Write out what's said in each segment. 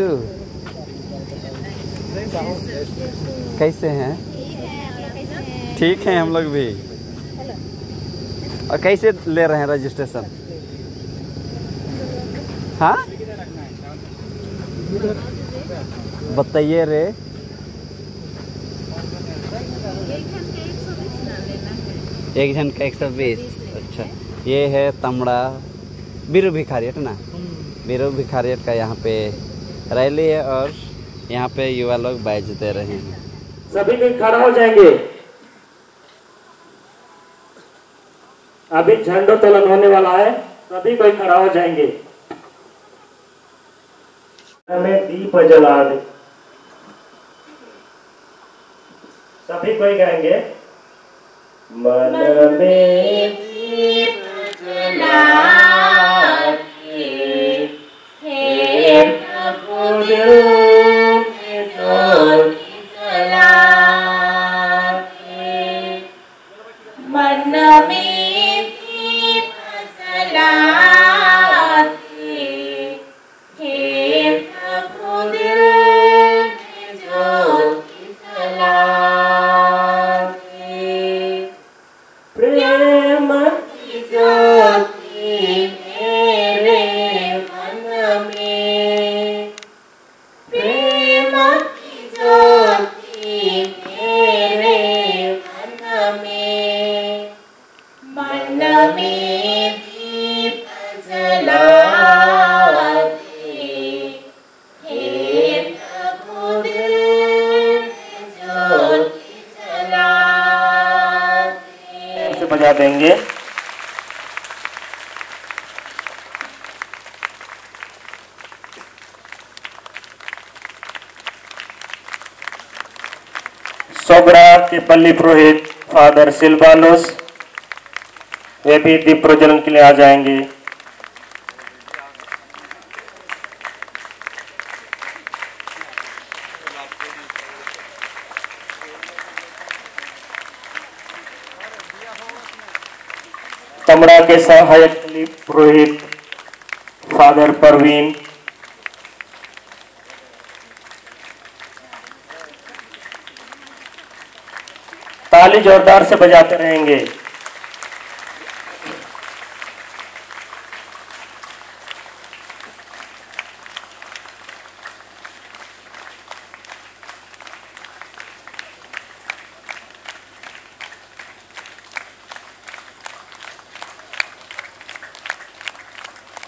चाचू कैसे हैं? ठीक हैं हम लोग भी। और कैसे ले रहे हैं रजिस्ट्रेशन? हाँ बताइए रे। एक जन का 120। अच्छा, ये है तमड़ा बीरू भिखारियट ना, बीरू भिखारियट का यहाँ पे रैली है और यहाँ पे युवा लोग बैच दे रहे हैं। सभी कोई खड़ा हो जाएंगे। अभी झंडोत्तोलन होने वाला है, सभी कोई खड़ा हो जाएंगे। हमें दीप जला दे, सभी कोई गाएंगे। मन में दीप जला के, हे प्रभु दिल में ज्योति जला के, मन में दीप जला के, हे प्रभु दिल में ज्योति जला के, प्रेम की ज्योति मेरे मन में, प्रेम की ज्योति मेरे मन में, मन में दीप जला के, हे प्रभु दिल में ज्योति जला के। से बजा देंगे। सोगड़ा के पल्ली पुरोहित फादर सिल्वानोस, वे भी दीप प्रज्वलन के लिए आ जाएंगे। तमड़ा के सहायक पल्ली पुरोहित फादर परवीन, ताली जोरदार से बजाते रहेंगे।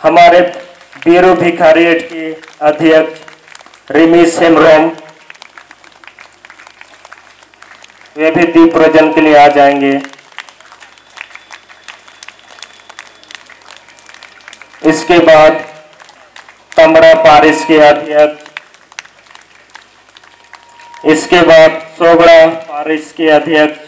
हमारे बीरू भिखारियट के अध्यक्ष रिमीश हेमरोम, वे भी दीप प्रज्वलन के लिए आ जाएंगे। इसके बाद तमड़ा पारिश के अध्यक्ष, इसके बाद सोगड़ा पारिश के अध्यक्ष,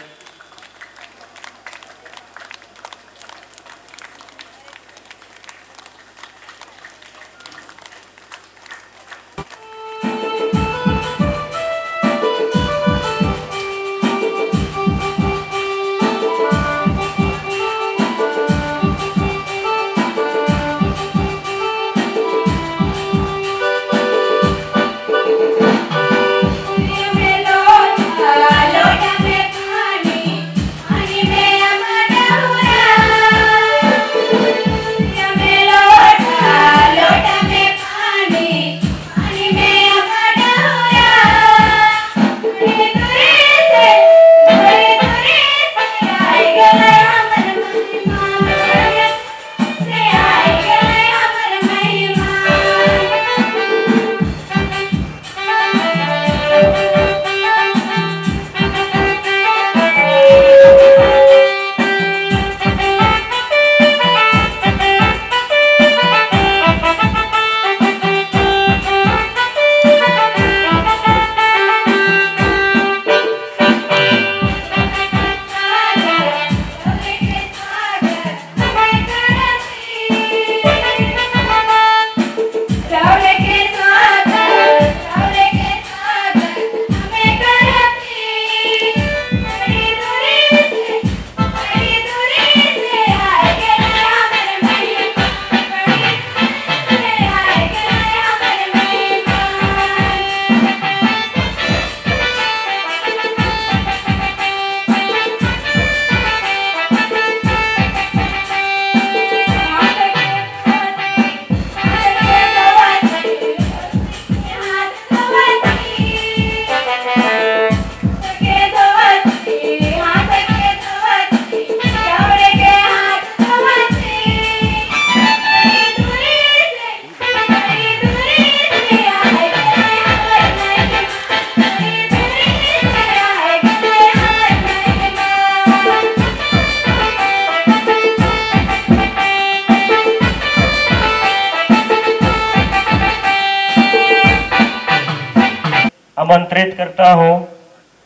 आमंत्रित करता हूं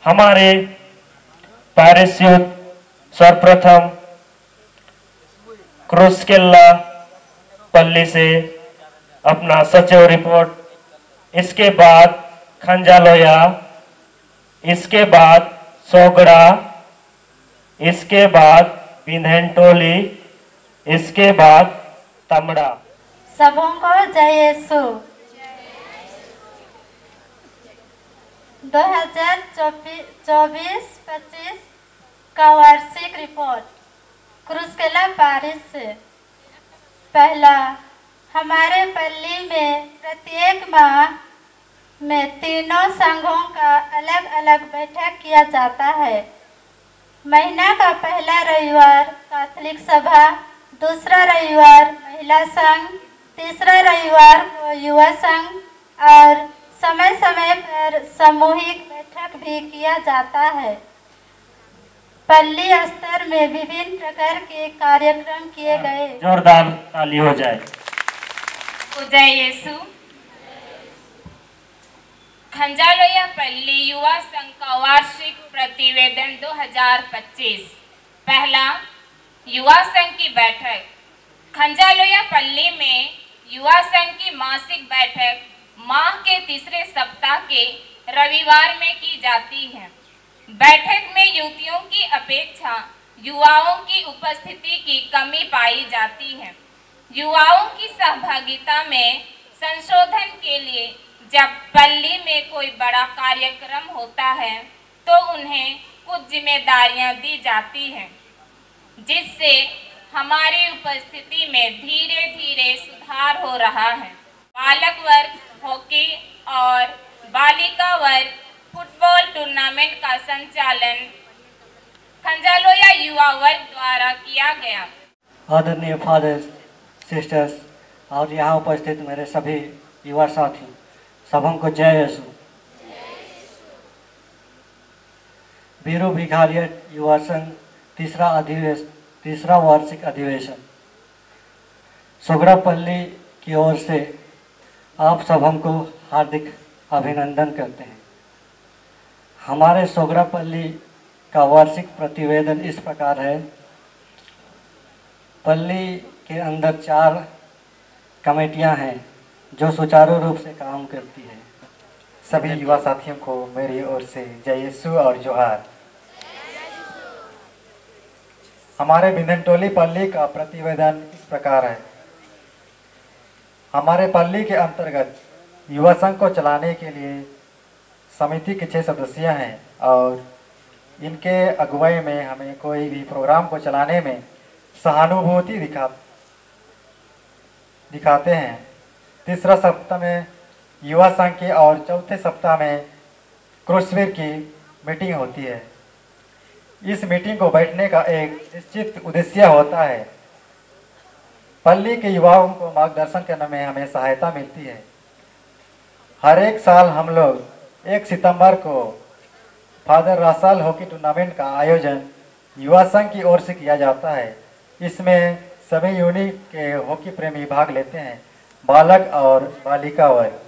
हमारे पैराशूट सर्वप्रथम क्रूसकेला पल्ली से अपना सचिव रिपोर्ट, इसके बाद खंजालोया, इसके बाद सोगड़ा, इसके बाद बिंधनटोली, इसके बाद तमड़ा। सबों को जय यीशु। 2024-25 का वार्षिक रिपोर्ट क्रूसकेला पारिश से। पहला, हमारे पल्ली में प्रत्येक माह में तीनों संघों का अलग अलग बैठक किया जाता है। महीना का पहला रविवार कैथोलिक सभा, दूसरा रविवार महिला संघ, तीसरा रविवार को युवा संघ और समय समय पर सामूहिक बैठक भी किया जाता है। पल्ली स्तर में विभिन्न प्रकार के कार्यक्रम किए गए। जोरदार ताली हो जाए। जय यीशु। खंजालोया पल्ली युवा संघ का वार्षिक प्रतिवेदन 2025। पहला, युवा संघ की बैठक। खंजालोया पल्ली में युवा संघ की मासिक बैठक माह के तीसरे सप्ताह के रविवार में की जाती है। बैठक में युवतियों की अपेक्षा युवाओं की उपस्थिति की कमी पाई जाती है। युवाओं की सहभागिता में संशोधन के लिए जब पल्ली में कोई बड़ा कार्यक्रम होता है तो उन्हें कुछ जिम्मेदारियां दी जाती हैं, जिससे हमारी उपस्थिति में धीरे धीरे सुधार हो रहा है। बालक वर्ग हॉकी और बालिका वर्ग फुटबॉल टूर्नामेंट का संचालन खंजालोया युवा वर्ग द्वारा किया गया। आदरणीय फादर्स, सिस्टर्स और यहाँ उपस्थित मेरे सभी युवा साथी, सबों को जय यीशु। बीरू भिखारियत युवा संघ तीसरा वार्षिक अधिवेशन सोगड़ापल्ली की ओर से आप सबों को हार्दिक अभिनंदन करते हैं। हमारे सोगड़ापल्ली का वार्षिक प्रतिवेदन इस प्रकार है। पल्ली के अंदर 4 कमेटियां हैं जो सुचारू रूप से काम करती है। सभी युवा साथियों को मेरी ओर से जय यीशु और जोहार। हमारे बिंधनटोली पल्ली का प्रतिवेदन इस प्रकार है। हमारे पल्ली के अंतर्गत युवा संघ को चलाने के लिए समिति के 6 सदस्य हैं और इनके अगुवाई में हमें कोई भी प्रोग्राम को चलाने में सहानुभूति दिखाते हैं। तीसरा सप्ताह में युवा संघ की और चौथे सप्ताह में क्रूसवीर की मीटिंग होती है। इस मीटिंग को बैठने का एक निश्चित उद्देश्य होता है। पल्ली के युवाओं को मार्गदर्शन करने में हमें सहायता मिलती है। हर एक साल हम लोग 1 सितंबर को फादर रासाल हॉकी टूर्नामेंट का आयोजन युवा संघ की ओर से किया जाता है। इसमें सभी यूनिट के हॉकी प्रेमी भाग लेते हैं, बालक और बालिका वर्ग।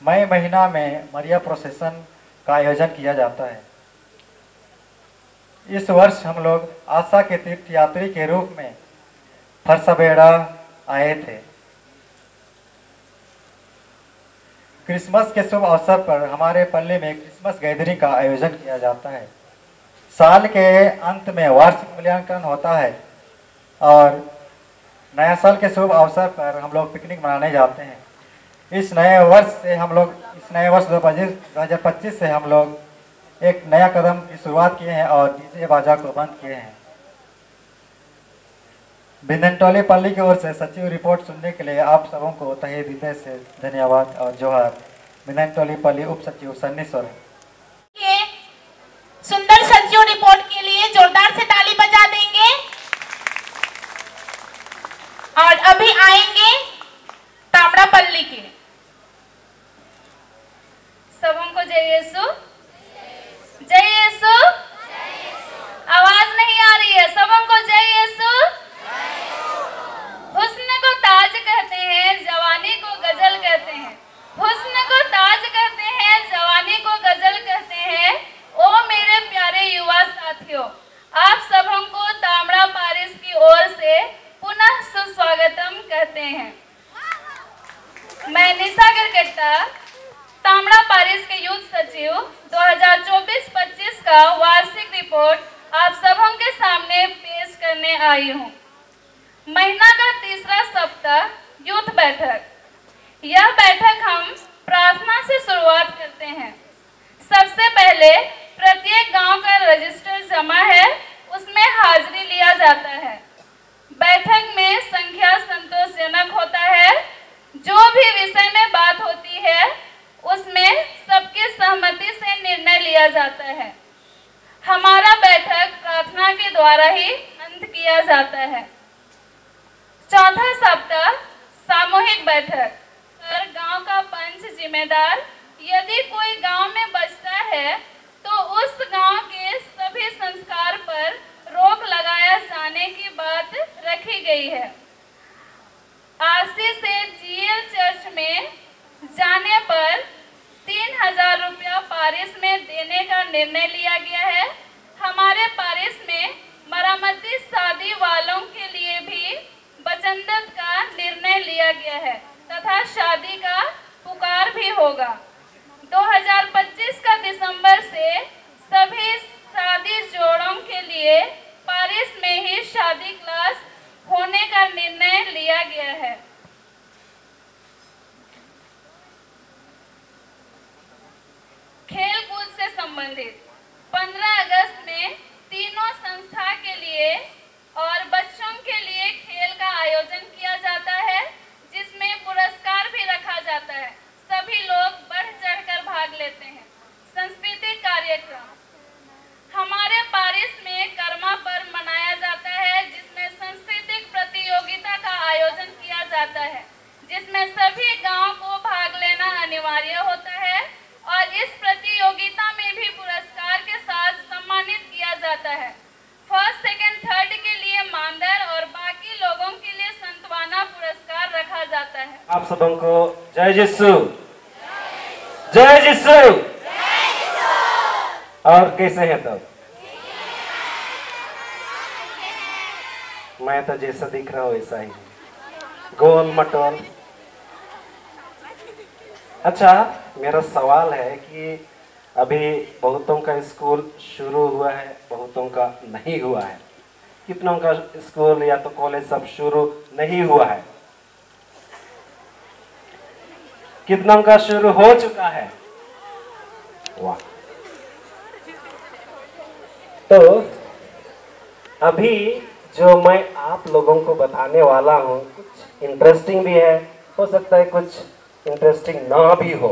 मई महीना में मरिया प्रोसेसन का आयोजन किया जाता है। इस वर्ष हम लोग आशा के तीर्थयात्री के रूप में फरसबेड़ा आए थे। क्रिसमस के शुभ अवसर पर हमारे पल्ली में क्रिसमस गैदरिंग का आयोजन किया जाता है। साल के अंत में वार्षिक मूल्यांकन होता है और नया साल के शुभ अवसर पर हम लोग पिकनिक मनाने जाते हैं। इस नए वर्ष 2025 से हम लोग एक नया कदम की शुरुआत किए हैं और डीजे बाजा को बंद किए हैं। बिंधनटोली पल्ली की ओर से सचिव रिपोर्ट सुनने के लिए आप सबों को तहे दिल से धन्यवाद और जोहार। बिंधनटोली पल्ली उप सचिव सन्नी सोरेन। सुंदर सचिव रिपोर्ट के लिए जोरदार से ताली बजा देंगे। और अभी आएंगे तामड़ा पल्ली के। सबों को जय यीशु। जय यीशु। आवाज नहीं आ रही है। सबों को जय यीशु। हुस्न को करते हैं। मैं निशा गिरगिट्टा, तामड़ा पारिस के यूथ सचिव 2024-25 का वार्षिक रिपोर्ट आप सबों के सामने पेश करने आई हूँ। महीना का तीसरा सप्ताह यूथ बैठक। यह बैठक हम प्रार्थना से शुरुआत करते हैं। सबसे पहले प्रत्येक गांव का रजिस्टर जमा है, उसमें हाजिरी लिया जाता है। बैठक में संख्या संतोषजनक होता है। जो भी विषय में बात होती है उसमें सबकी सहमति से निर्णय लिया जाता है। हमारा बैठक प्रार्थना के द्वारा ही अंत किया जाता है। चौथा सप्ताह सामूहिक बैठक। गांव का पंच जिम्मेदार, यदि कोई गांव में बचता है तो उस गांव के सभी संस्कार पर रोक लगाया जाने की बात रखी गई है। आरसी से जीएल चर्च में जाने पर 3000 रुपया पारिश में देने का निर्णय लिया गया है। हमारे पारिश में मरम्मती शादी वालों के लिए भी बचंदत का निर्णय लिया गया है तथा शादी का पुकार भी होगा। 2025 का दिसंबर से सभी शादी जोड़ों के लिए पारिश में ही शादी क्लास होने का निर्णय लिया गया है। खेल कूद से संबंधित 15 अगस्त में तीनों संस्था के लिए और बच्चों के लिए खेल का आयोजन किया जाता है, जिसमें पुरस्कार भी रखा जाता है। सभी लोग बढ़ चढ़कर भाग लेते हैं। सांस्कृतिक कार्यक्रम हमारे पारिश में कर्मा पर्व मनाया जाता है, जिसमें सांस्कृतिक प्रतियोगिता का आयोजन किया जाता है, जिसमें सभी गांव को भाग लेना अनिवार्य होता है और इस प्रतियोगिता में भी पुरस्कार के साथ सम्मानित किया जाता है। फर्स्ट, सेकंड, थर्ड के लिए मानदर और बाकी लोगों के लिए संतवाना पुरस्कार रखा जाता है। आप सबों को जय यीशु, जय यीशु। और कैसे हैं तब? मैं तो जैसा दिख रहा हूँ वैसा ही, गोल मटोल। अच्छा, मेरा सवाल है कि अभी बहुतों का स्कूल शुरू हुआ है, बहुतों का नहीं हुआ है। कितनों का स्कूल या तो कॉलेज सब शुरू नहीं हुआ है? कितनों का शुरू हो चुका है? वाह। तो अभी जो मैं आप लोगों को बताने वाला हूँ कुछ इंटरेस्टिंग भी है, हो सकता है कुछ इंटरेस्टिंग ना भी हो,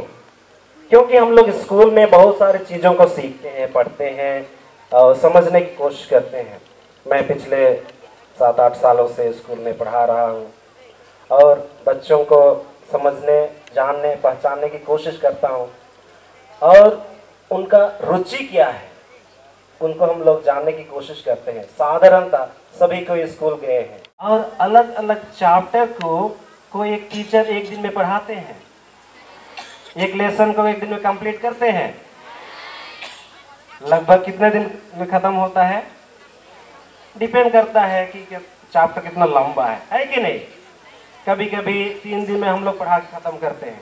क्योंकि हम लोग स्कूल में बहुत सारी चीज़ों को सीखते हैं, पढ़ते हैं और समझने की कोशिश करते हैं। मैं पिछले 7-8 सालों से स्कूल में पढ़ा रहा हूँ और बच्चों को समझने, जानने, पहचानने की कोशिश करता हूँ और उनका रुचि क्या है उनको हम लोग जानने की कोशिश करते हैं। साधारणतः सभी कोई स्कूल गए हैं और अलग अलग चैप्टर को एक टीचर एक दिन में पढ़ाते हैं, एक लेसन को एक दिन में कंप्लीट करते हैं। लगभग कितने दिन में खत्म होता है? डिपेंड करता है कि चैप्टर कितना लंबा है कि नहीं। कभी कभी 3 दिन में हम लोग पढ़ा के खत्म करते हैं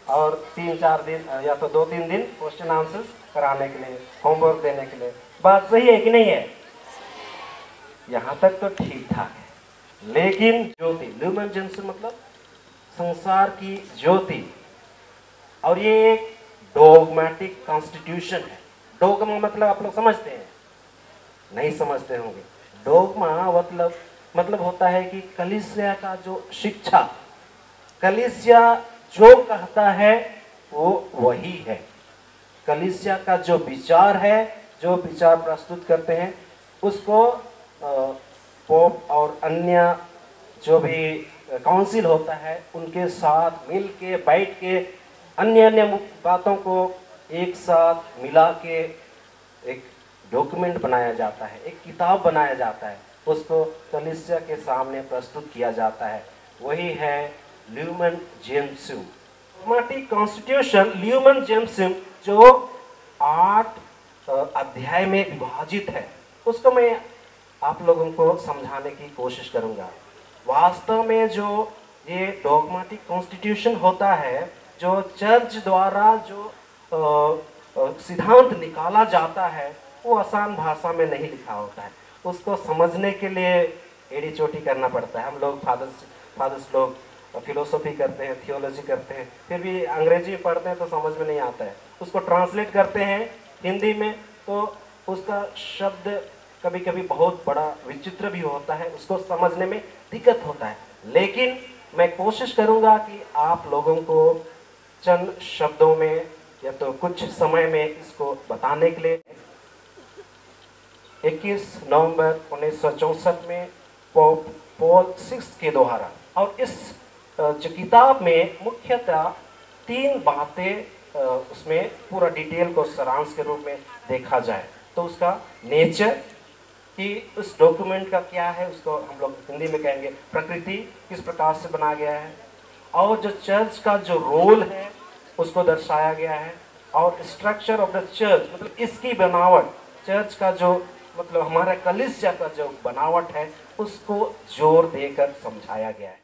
और 3-4 दिन या तो 2-3 दिन क्वेश्चन आंसर्स कराने के लिए, होमवर्क देने के लिए। बात सही है कि नहीं है? यहाँ तक तो ठीक ठाक है, लेकिन ज्योति, ल्यूमन जेनसन मतलब संसार की ज्योति, और ये एक डोगमेटिक कॉन्स्टिट्यूशन है। डोगमा मतलब आप लोग समझते हैं? नहीं समझते होंगे। डोगमा मतलब होता है कि कलीसिया का जो शिक्षा, कलीसिया जो कहता है वो वही है। कलीसिया का जो विचार है, जो विचार प्रस्तुत करते हैं, उसको पोप और अन्य जो भी काउंसिल होता है उनके साथ मिल के बैठ के अन्य बातों को एक साथ मिला के एक डॉक्यूमेंट बनाया जाता है, एक किताब बनाया जाता है, उसको कलीसिया के सामने प्रस्तुत किया जाता है। वही है ल्यूमन जेनसुम डोगमेटिक कॉन्स्टिट्यूशन। ल्यूमन जेनसुम जो 8 अध्याय में विभाजित है, उसको मैं आप लोगों को समझाने की कोशिश करूंगा। वास्तव में जो ये डॉगमेटिक कॉन्स्टिट्यूशन होता है जो चर्च द्वारा जो सिद्धांत निकाला जाता है वो आसान भाषा में नहीं लिखा होता है। उसको समझने के लिए एड़ी चोटी करना पड़ता है। हम लोग फादर्स लोग फिलोसफी करते हैं, थियोलॉजी करते हैं, फिर भी अंग्रेजी पढ़ते हैं तो समझ में नहीं आता है। उसको ट्रांसलेट करते हैं हिंदी में तो उसका शब्द कभी कभी बहुत बड़ा विचित्र भी होता है, उसको समझने में दिक्कत होता है। लेकिन मैं कोशिश करूंगा कि आप लोगों को चंद शब्दों में या तो कुछ समय में इसको बताने के लिए 21 नवंबर 1964 में पोप पॉल VI के द्वारा, और इस किताब में मुख्यतः 3 बातें उसमें पूरा डिटेल को सारांश के रूप में देखा जाए तो उसका नेचर कि उस डॉक्यूमेंट का क्या है, उसको हम लोग हिंदी में कहेंगे प्रकृति किस प्रकार से बना गया है, और जो चर्च का जो रोल है उसको दर्शाया गया है, और स्ट्रक्चर ऑफ द चर्च मतलब इसकी बनावट, चर्च का जो मतलब हमारा कलीसिया का जो बनावट है उसको जोर देकर समझाया गया है।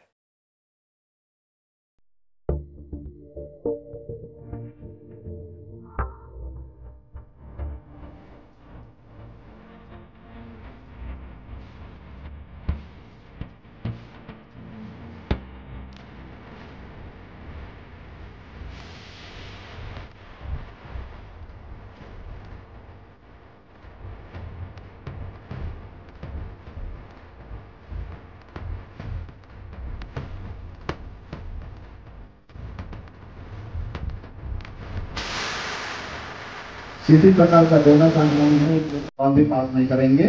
किसी प्रकार का बोनस कानून भी पास नहीं करेंगे।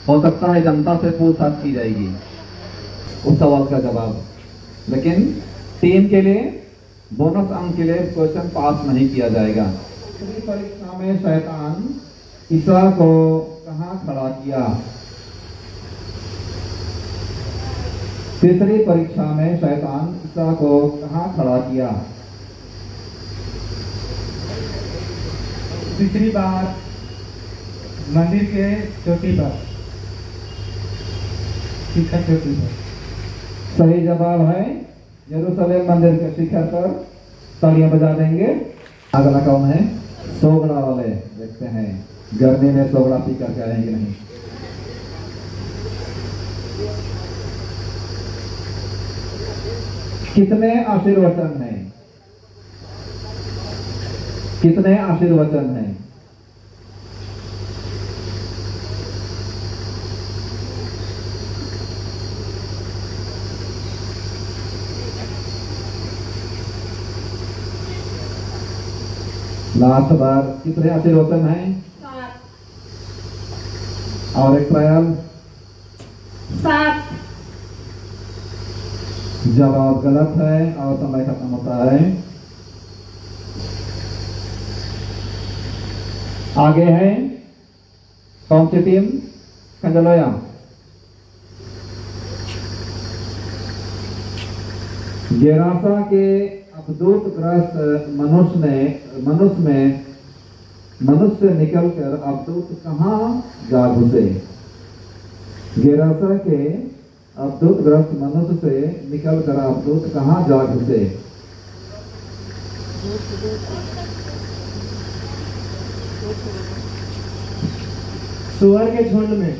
हो सकता है जनता से पूछताछ की जाएगी उस सवाल का जवाब, लेकिन टीम के लिए बोनस अंक के लिए क्वेश्चन पास नहीं किया जाएगा। तीसरी परीक्षा में शैतान ईसा को कहाँ खड़ा किया? तीसरी परीक्षा में शैतान ईसा को कहाँ खड़ा किया? तीसरी बार मंदिर के चोटी पर, शिखर चोटी पर। सही जवाब है यरूशलेम मंदिर के शिखर पर। तालियां बजा देंगे। अगला कौन है? सोगड़ा वाले। देखते हैं गर्मी में सोगड़ा पी करके आए कि नहीं। कितने आशीर्वचन हैं? कितने आशीर्वचन हैं? लास्ट बार कितने आशीर्वचन हैं? 7। और एक ट्रायल। 7। जवाब गलत है और समय खत्म होता है। आगे है कौन सी टीम? खंजलोया। गेरासा के अवधूत ग्रस्त मनुष्य निकलकर अवधूत कहाँ जा घुसे? गेरासा के अवधूत ग्रस्त मनुष्य से निकलकर अवधूत कहाँ जा घुसे? सुअर के झुंड में।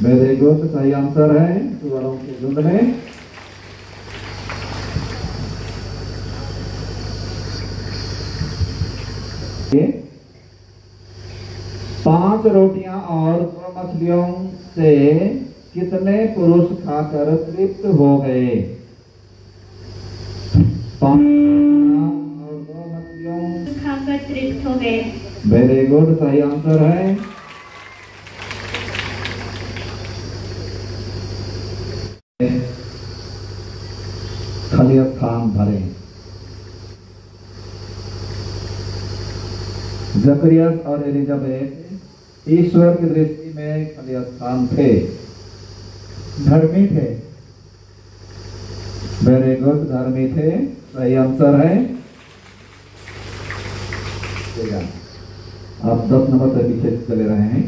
वेरी गुड, सही आंसर है सुअरों के झुंड में। पांच रोटियां और 2 मछलियों से कितने पुरुष खाकर तृप्त हो गए? 5 और 2 मछलियों खाकर तृप्त हो गए। वेरी गुड, सही आंसर है। खाली स्थान भरे। जकरियस और एलिजाबेथ ईश्वर की दृष्टि में खाली स्थान थे, धर्मी थे। वेरी गुड, धर्मी थे, सही आंसर है। आप 10 नंबर से पीछे चले रहे हैं।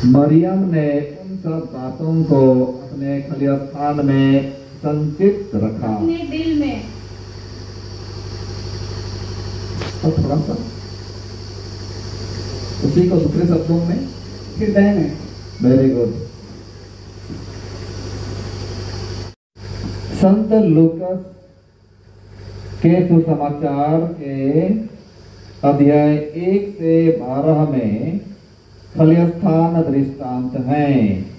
मरियम ने उन सब बातों को अपने खलिस्तान में संचित रखा, अपने दिल में। और थोड़ा सा उसी को दूसरे शब्दों में हृदय में। Very good. संत लूकस के सुसमाचार के अध्याय 1 से 12 में खलिस्तान दृष्टांत हैं।